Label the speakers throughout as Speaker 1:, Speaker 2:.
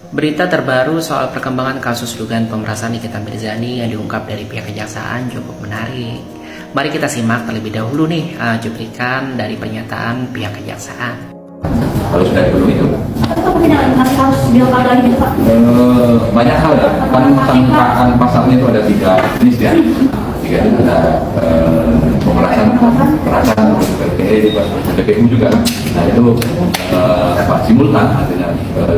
Speaker 1: Berita terbaru soal perkembangan kasus dugaan pemerasan Nikita Mirzani yang diungkap dari pihak kejaksaan cukup menarik. Mari kita simak terlebih dahulu nih cuplikan dari pernyataan pihak kejaksaan.
Speaker 2: Harus dari dulu itu.
Speaker 3: Kenapa tidak masih harus dilakukan lagi gitu Pak?
Speaker 2: Banyak hal ya, kan sangkaan pasalnya itu ada 3 jenis ya. 3 itu ada pemerasan, PPE, PPU juga. Nah itu simultan, artinya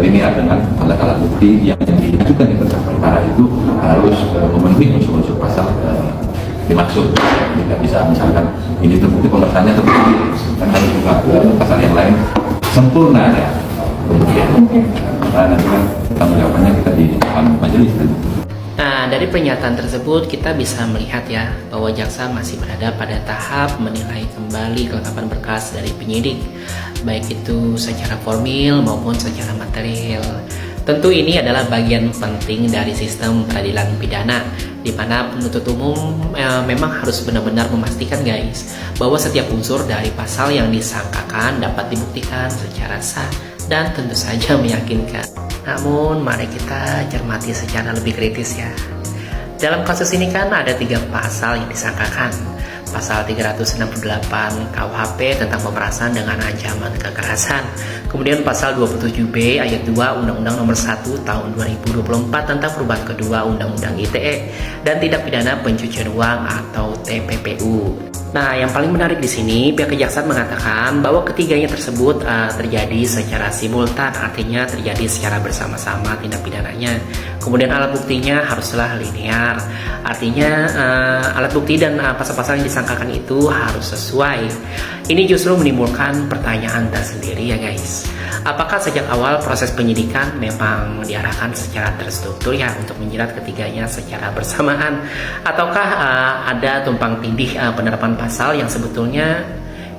Speaker 2: linear dengan alat-alat bukti yang diajukan di perkara itu harus memenuhi unsur-unsur pasal dimaksud. Tidak bisa misalkan ini terbukti pemerasannya terbukti, kan harus juga pasal yang lain sempurna ya. Kemudian nanti kan tanggung jawabannya kita di depan majelis.
Speaker 1: Nah, dari pernyataan tersebut kita bisa melihat ya bahwa jaksa masih berada pada tahap menilai kembali kelengkapan berkas dari penyidik, baik itu secara formil maupun secara material. Tentu ini adalah bagian penting dari sistem peradilan pidana, di mana penuntut umum memang harus benar-benar memastikan guys bahwa setiap unsur dari pasal yang disangkakan dapat dibuktikan secara sah dan tentu saja meyakinkan. Namun mari kita cermati secara lebih kritis ya. Dalam kasus ini kan ada 3 pasal yang disangkakan. Pasal 368 KUHP tentang pemerasan dengan ancaman kekerasan. Kemudian pasal 27B ayat 2 Undang-Undang Nomor 1 Tahun 2024 tentang perubahan kedua Undang-Undang ITE dan tindak pidana pencucian uang atau TPPU. Nah, yang paling menarik di sini pihak kejaksaan mengatakan bahwa ketiganya tersebut terjadi secara simultan, artinya terjadi secara bersama-sama tindak pidananya. Kemudian alat buktinya haruslah linear, artinya alat bukti dan pasal-pasal yang disangkakan itu harus sesuai. Ini justru menimbulkan pertanyaan tersendiri ya guys. Apakah sejak awal proses penyidikan memang diarahkan secara terstruktur ya untuk menjerat ketiganya secara bersamaan, ataukah ada tumpang tindih penerapan pasal yang sebetulnya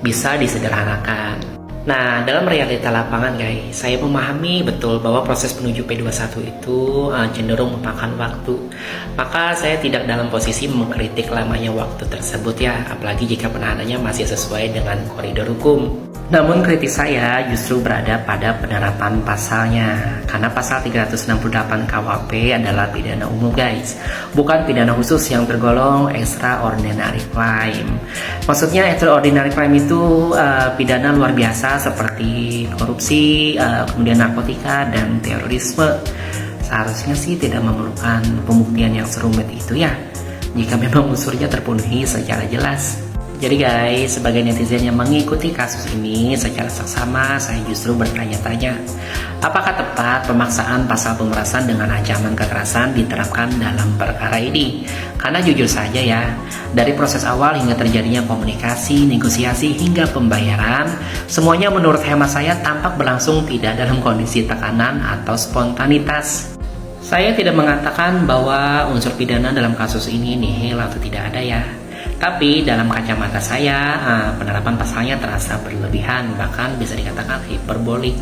Speaker 1: bisa disederhanakan? Nah, dalam realita lapangan guys, saya memahami betul bahwa proses menuju P21 itu cenderung memakan waktu. Maka saya tidak dalam posisi mengkritik lamanya waktu tersebut ya, apalagi jika penahanannya masih sesuai dengan koridor hukum. Namun kritis saya justru berada pada penerapan pasalnya, karena pasal 368 KUHP adalah pidana umum guys, bukan pidana khusus yang tergolong extraordinary crime. Maksudnya extraordinary crime itu pidana luar biasa seperti korupsi, kemudian narkotika dan terorisme. Seharusnya sih tidak memerlukan pembuktian yang serumit itu ya, jika memang unsurnya terpenuhi secara jelas. Jadi guys, sebagai netizen yang mengikuti kasus ini secara seksama, saya justru bertanya-tanya, apakah tepat pemaksaan pasal pemerasan dengan ancaman kekerasan diterapkan dalam perkara ini? Karena jujur saja ya, dari proses awal hingga terjadinya komunikasi, negosiasi, hingga pembayaran, semuanya menurut hemat saya tampak berlangsung tidak dalam kondisi tekanan atau spontanitas. Saya tidak mengatakan bahwa unsur pidana dalam kasus ini nihil atau tidak ada ya. Tapi dalam kacamata saya, penerapan pasalnya terasa berlebihan, bahkan bisa dikatakan hiperbolik.